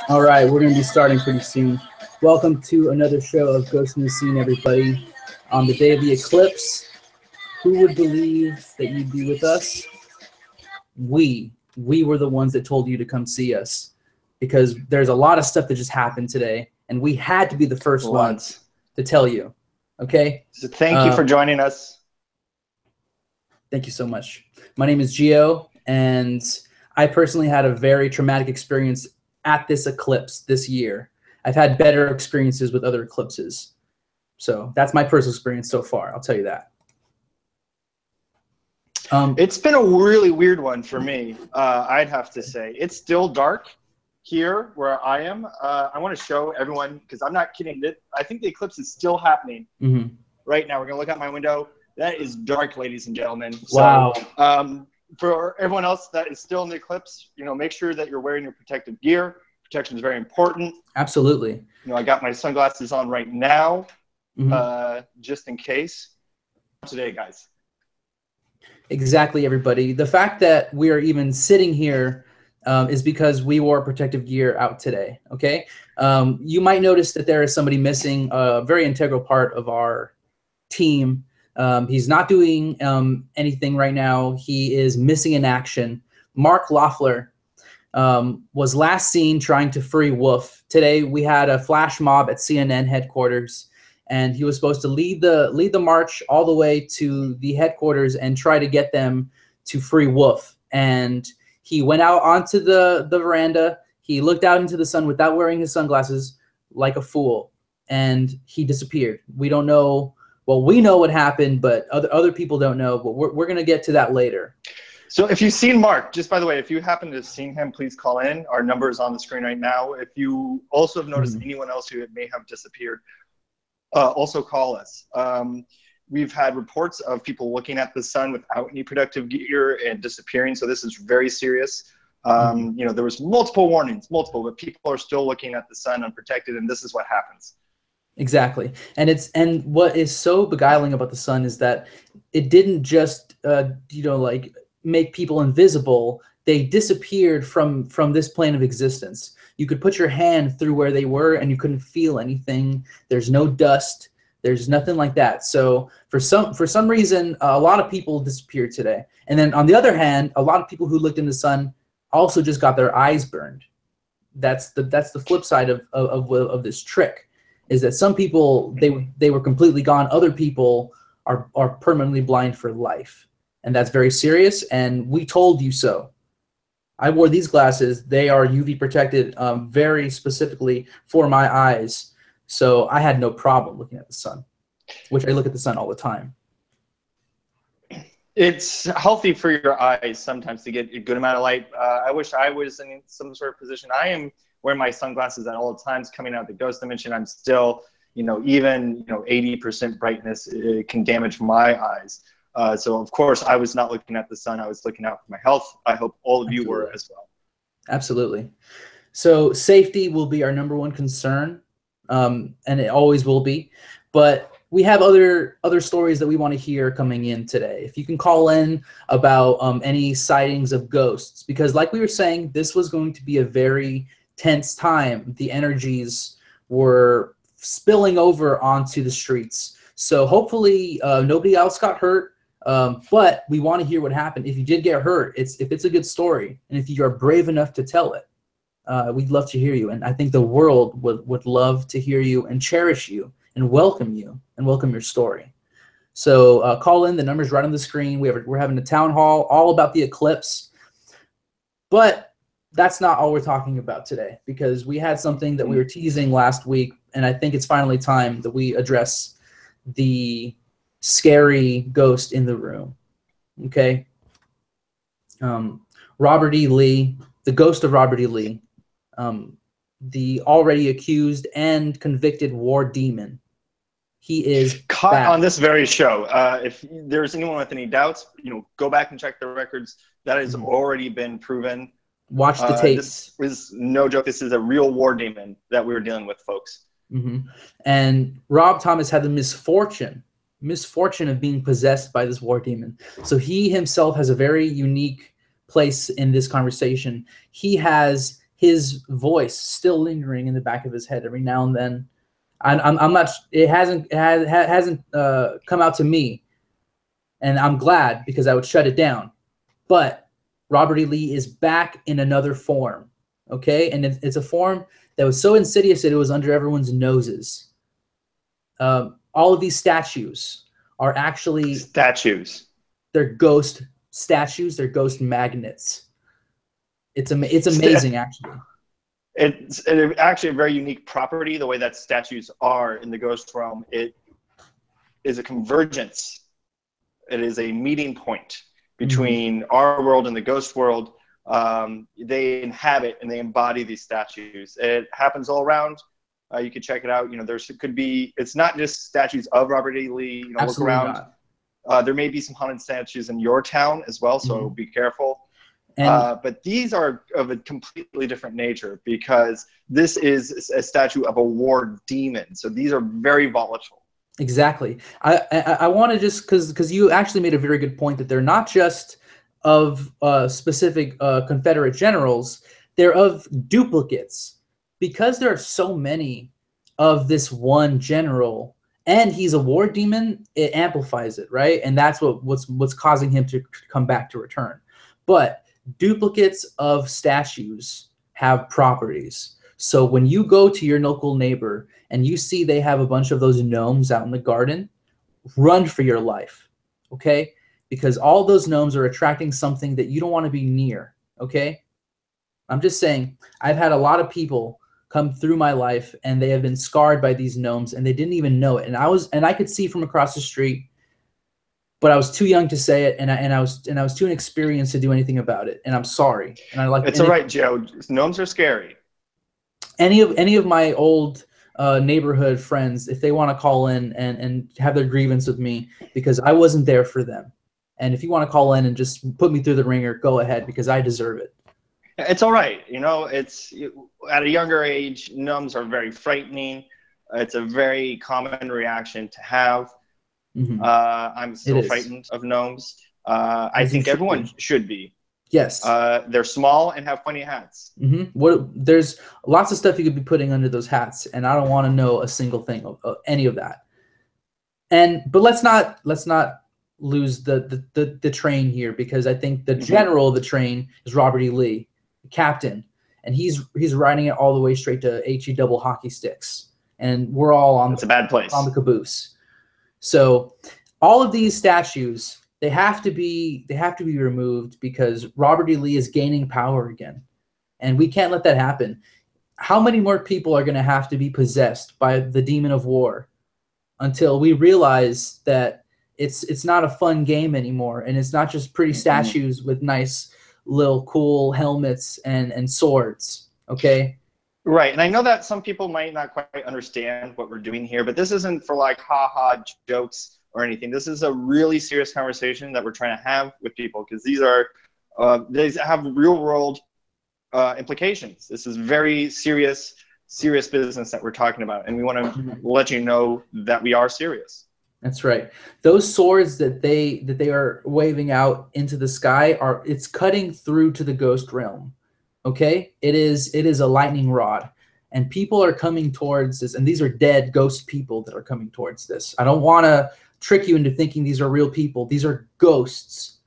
All right, we're going to be starting pretty soon. Welcome to another show of Ghost in the Scene, everybody. On the day of the eclipse, who would believe that you'd be with us? We were the ones that told you to come see us because there's a lot of stuff that just happened today, and we had to be the first ones Lots. to tell you. Okay? So thank you for joining us. Thank you so much. My name is Gio, and I personally had a very traumatic experience at this eclipse this year. I've had better experiences with other eclipses. So that's my personal experience so far. I'll tell you that. It's been a really weird one for me, I'd have to say. It's still dark here where I am. I want to show everyone, because I'm not kidding. I think the eclipse is still happening right now. We're going to look out my window. That is dark, ladies and gentlemen. Wow. So, for everyone else that is still in the eclipse, make sure that you're wearing your protective gear. Protection is very important. Absolutely. I got my sunglasses on right now, just in case. Today, guys. Exactly, everybody. The fact that we are even sitting here is because we wore protective gear out today, okay? You might notice that there is somebody missing, a very integral part of our team. He's not doing anything right now. He is missing in action. Mark Loeffler was last seen trying to free Wolf. Today we had a flash mob at CNN headquarters, and he was supposed to lead the march all the way to the headquarters and try to get them to free Wolf. And he went out onto the veranda. He looked out into the sun without wearing his sunglasses like a fool, and he disappeared. We don't know. Well, we know what happened, but other people don't know. But we're going to get to that later. So if you've seen Mark, just by the way, if you happen to have seen him, please call in. Our number is on the screen right now. If you also have noticed anyone else who may have disappeared, also call us. We've had reports of people looking at the sun without any protective gear and disappearing. So this is very serious. There was multiple warnings, but people are still looking at the sun unprotected, and this is what happens. Exactly. And what is so beguiling about the sun is that it didn't just like make people invisible. They disappeared from this plane of existence. You could put your hand through where they were and you couldn't feel anything. There's no dust. There's nothing like that. So for some reason, a lot of people disappeared today. And then on the other hand, a lot of people who looked in the sun also just got their eyes burned. That's the flip side of this trick. Is that some people, they were completely gone. Other people are permanently blind for life. And that's very serious, and we told you so. I wore these glasses. They are UV protected very specifically for my eyes. So I had no problem looking at the sun, which I look at the sun all the time. It's healthy for your eyes sometimes to get a good amount of light. I wish I was in some sort of position. I am wearing my sunglasses at all times coming out of the ghost dimension. I'm still, even 80% brightness, it can damage my eyes. So of course I was not looking at the sun. I was looking out for my health. I hope all of you were as well. Absolutely. So safety will be our number one concern, and it always will be. But we have other stories that we want to hear coming in today. If you can call in about any sightings of ghosts, because like we were saying, this was going to be a very tense time. The energies were spilling over onto the streets. So hopefully nobody else got hurt, but we want to hear what happened. If you did get hurt, if it's a good story, and if you are brave enough to tell it, we'd love to hear you. And I think the world would love to hear you and cherish you and welcome your story. So call in. The number's right on the screen. We're having a town hall all about the eclipse. But that's not all we're talking about today, because we had something that we were teasing last week, and I think it's finally time that we address the scary ghost in the room. Okay? Robert E. Lee, the ghost of Robert E. Lee, the already accused and convicted war demon. He is caught back on this very show. If there's anyone with any doubts, go back and check the records. That has already been proven. Watch the tapes. This is no joke. This is a real war demon that we were dealing with, folks. And Rob Thomas had the misfortune of being possessed by this war demon. So he himself has a very unique place in this conversation. He has his voice still lingering in the back of his head every now and then. I'm not. It hasn't come out to me, and I'm glad because I would shut it down. But Robert E. Lee is back in another form, okay? And it's a form that was so insidious that it was under everyone's noses. All of these statues are actually statues. They're ghost statues. They're ghost magnets. It's amazing, actually. It's actually a very unique property, the way that statues are in the ghost realm. It is a convergence. It is a meeting point between our world and the ghost world. They inhabit and they embody these statues. It happens all around. You could check it out. You know, could be, it's not just statues of Robert E. Lee. You know, Absolutely look around. There may be some haunted statues in your town as well, so be careful. But these are of a completely different nature because this is a statue of a war demon. So these are very volatile. Exactly. I want to just because you actually made a very good point that they're not just of specific Confederate generals, they're of duplicates because there are so many of this one general and he's a war demon. It amplifies it, right? And that's what's causing him to come back to return. But duplicates of statues have properties. So when you go to your local neighbor and you see they have a bunch of those gnomes out in the garden, run for your life, okay? Because all those gnomes are attracting something that you don't want to be near, okay? I'm just saying, I've had a lot of people come through my life and they have been scarred by these gnomes and they didn't even know it. And I could see from across the street, but I was too young to say it, and I was too inexperienced to do anything about it. And I'm sorry. And it's all right, Joe. Gnomes are scary. Any of my old neighborhood friends, if they want to call in and have their grievance with me because I wasn't there for them, and if you want to call in and just put me through the ringer, go ahead because I deserve it. It's all right. You know, it's at a younger age, gnomes are very frightening. It's a very common reaction to have. I'm still frightened of gnomes. I think everyone should be. Yes. They're small and have funny hats. There's lots of stuff you could be putting under those hats, and I don't want to know a single thing of any of that. But let's not lose the train here because I think the general of the train is Robert E. Lee, the captain, and he's riding it all the way straight to HE double hockey sticks, and we're all on a bad place on the caboose. So all of these statues, they have to be removed because Robert E. Lee is gaining power again, and we can't let that happen. How many more people are going to have to be possessed by the demon of war until we realize that it's not a fun game anymore, and it's not just pretty statues with nice little cool helmets and swords, okay? Right, and I know that some people might not quite understand what we're doing here, but this isn't for like ha-ha jokes or anything. This is a really serious conversation that we're trying to have with people because these have real-world implications. This is very serious business that we're talking about, and we want to let you know that we are serious. That's right. Those swords that they are waving out into the sky it's cutting through to the ghost realm. Okay? It is a lightning rod. And people are coming towards this, and these are dead ghost people that are coming towards this. I don't want to trick you into thinking these are real people. These are ghosts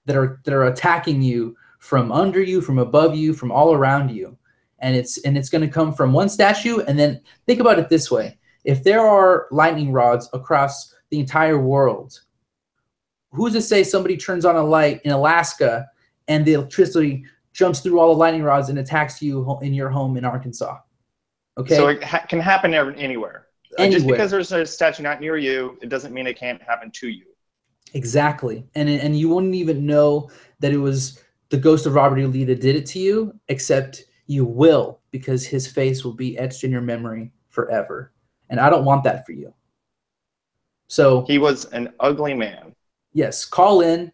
that are attacking you from under you, from above you, from all around you. And it's going to come from one statue. And then think about it this way. If there are lightning rods across the entire world, who's to say somebody turns on a light in Alaska and the electricity jumps through all the lightning rods and attacks you in your home in Arkansas? Okay. So it can happen anywhere. Just because there's a statue not near you, it doesn't mean it can't happen to you. Exactly. And you wouldn't even know that it was the ghost of Robert E. Lee that did it to you, except you will, because his face will be etched in your memory forever. And I don't want that for you. So he was an ugly man. Yes. Call in.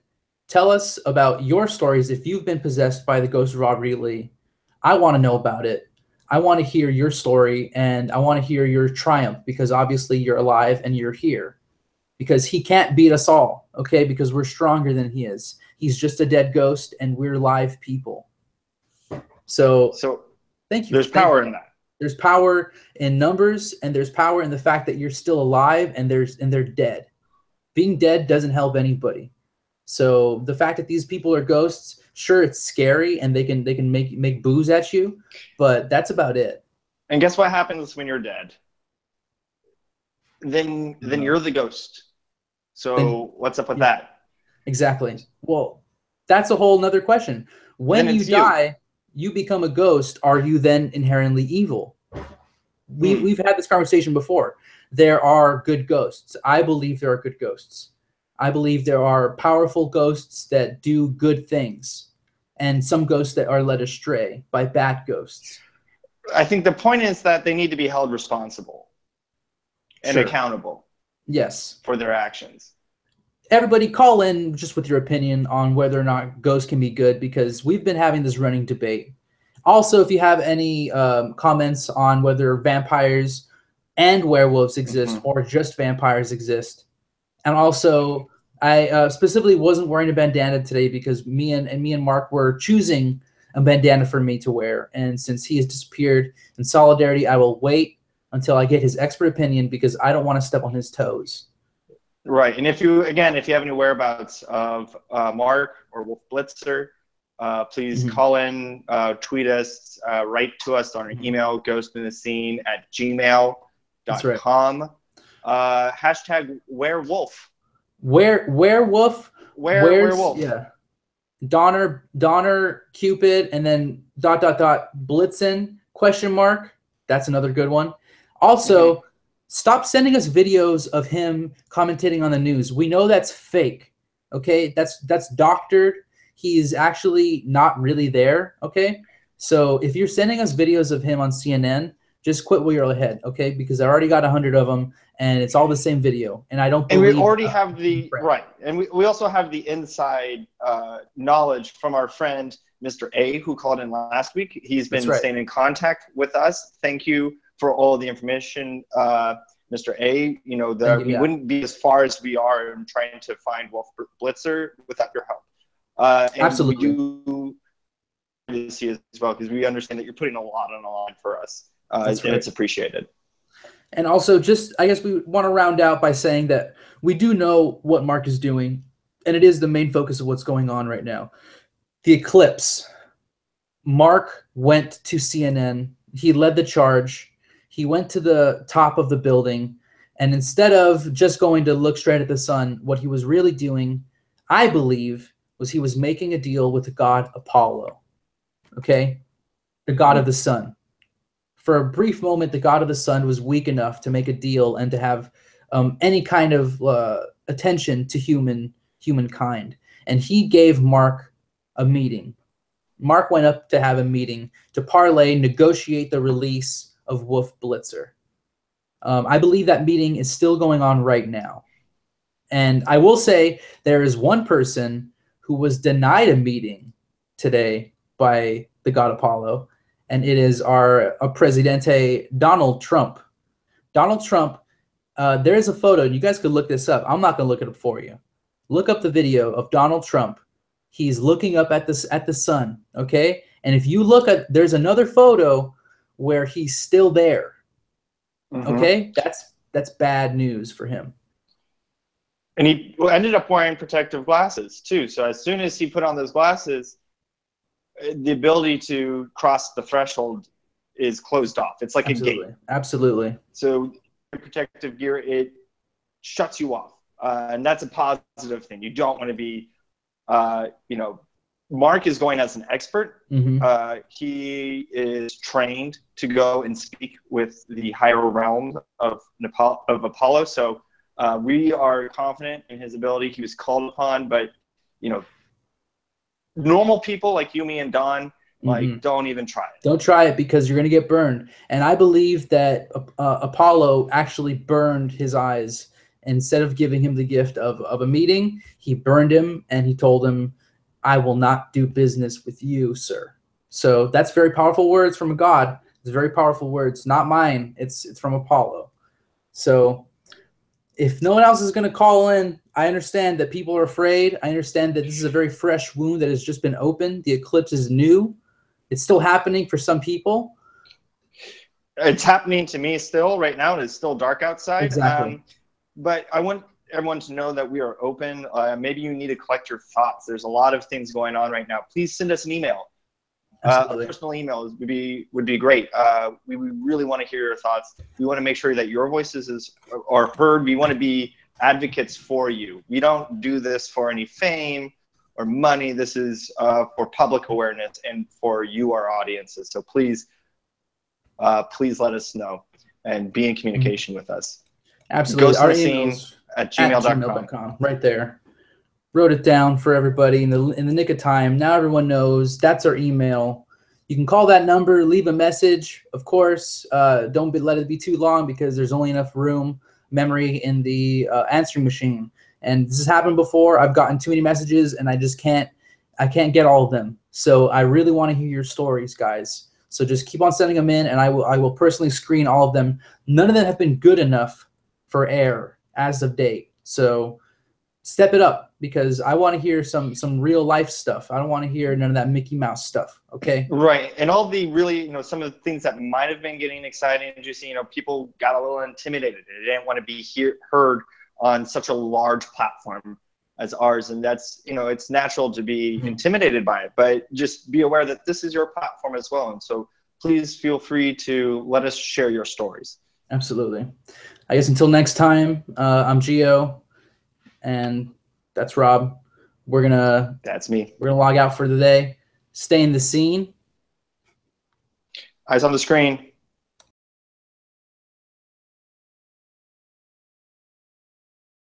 Tell us about your stories if you've been possessed by the ghost of Robert E. Lee. I want to know about it. I want to hear your story, and I want to hear your triumph because obviously you're alive and you're here. Because he can't beat us all, okay? Because we're stronger than he is. He's just a dead ghost, and we're live people. So Thank you. There's Thank power you. in that. There's power in numbers, and there's power in the fact that you're still alive, and they're dead. Being dead doesn't help anybody. So the fact that these people are ghosts, sure, it's scary, and they can make boos at you, but that's about it. And guess what happens when you're dead? Then you're the ghost. Then So what's up with yeah, that? exactly. Well, that's a whole nother question. Then When you it's you. die, you become a ghost. Are you then inherently evil? We've had this conversation before. There are good ghosts. I believe there are good ghosts. I believe there are powerful ghosts that do good things, and some ghosts that are led astray by bad ghosts. I think the point is that they need to be held responsible and Sure. accountable Yes. for their actions. Everybody call in just with your opinion on whether or not ghosts can be good, because we've been having this running debate. Also, if you have any comments on whether vampires and werewolves exist or just vampires exist. And also, I specifically wasn't wearing a bandana today because me and Mark were choosing a bandana for me to wear. And since he has disappeared, in solidarity, I will wait until I get his expert opinion because I don't want to step on his toes. Right. And if you have any whereabouts of Mark or Wolf Blitzer, please call in, tweet us, write to us on our email, ghostinthescene@gmail.com. That's right. Hashtag werewolf. Werewolf. Werewolf. Yeah. Donner, Cupid, and then ... Blitzen ? That's another good one. Also, stop sending us videos of him commentating on the news. We know that's fake. Okay, that's doctored. He's actually not really there. Okay, so if you're sending us videos of him on CNN, just quit while you're ahead. Okay, because I already got 100 of them, and it's all the same video, and I don't believe. And we already have and we also have the inside knowledge from our friend Mr. A, who called in last week. He's been staying in contact with us. Thank you for all the information, Mr. A. You know, we wouldn't be as far as we are in trying to find Wolf Blitzer without your help. And Absolutely. we do this as well, because we understand that you're putting a lot on the line for us, and it's appreciated. And also, just I guess we want to round out by saying that we do know what Mark is doing, and it is the main focus of what's going on right now. The Eclipse. Mark went to CNN. He led the charge. He went to the top of the building, and instead of just going to look straight at the sun, what he was really doing, I believe, was he was making a deal with the god Apollo. Okay? The god of the sun. For a brief moment, the god of the sun was weak enough to make a deal and to have any kind of attention to humankind. And he gave Mark a meeting. Mark went up to have a meeting to negotiate the release of Wolf Blitzer. I believe that meeting is still going on right now. And I will say there is one person who was denied a meeting today by the god Apollo, and it is our Presidente Donald Trump. Donald Trump, there is a photo, and you guys could look this up. I'm not going to look it up for you. Look up the video of Donald Trump. He's looking up at the sun, okay? And if you look at, there's another photo where he's still there, okay? That's bad news for him. And he ended up wearing protective glasses too. So as soon as he put on those glasses, the ability to cross the threshold is closed off. It's like a gate. Absolutely. So protective gear, it shuts you off. And that's a positive thing. You don't want to be, Mark is going as an expert. He is trained to go and speak with the higher realm of Apollo. So we are confident in his ability. He was called upon, but, normal people like you, me, and Don, don't even try it. Don't try it because you're going to get burned. And I believe that Apollo actually burned his eyes. Instead of giving him the gift of a meeting, he burned him and he told him, I will not do business with you, sir. So that's very powerful words from a god. It's very powerful words, not mine. It's from Apollo. So if no one else is going to call in, I understand that people are afraid. I understand that this is a very fresh wound that has just been opened. The eclipse is new. It's still happening for some people. it's happening to me still right now. It's still dark outside. Exactly. But I want everyone to know that we are open. Maybe you need to collect your thoughts. There's a lot of things going on right now. Please send us an email. A Absolutely. personal email would be great. We really want to hear your thoughts. We want to make sure that your voices are heard. We want to be advocates for you. We don't do this for any fame or money. This is for public awareness and for you, our audiences. So please let us know and be in communication with us. Absolutely. Ghost in Our the scene email's at at gmail.com. gmail.com, right there. Wrote it down for everybody in the nick of time. Now everyone knows that's our email. You can call that number, leave a message. Of course, don't let it be too long because there's only enough memory in the answering machine. And this has happened before. I've gotten too many messages, and I can't get all of them. So I really want to hear your stories, guys. So just keep on sending them in, and I will personally screen all of them. None of them have been good enough for air as of date. So step it up because I want to hear some real life stuff. I don't want to hear none of that Mickey Mouse stuff. Okay. Right. And all the really, some of the things that might have been getting exciting and juicy, people got a little intimidated. They didn't want to be heard on such a large platform as ours. And that's, it's natural to be intimidated by it, but just be aware that this is your platform as well. And so please feel free to let us share your stories. Absolutely. I guess until next time, I'm Gio, and that's Rob. That's me. We're gonna log out for the day. Stay in the scene. Eyes on the screen.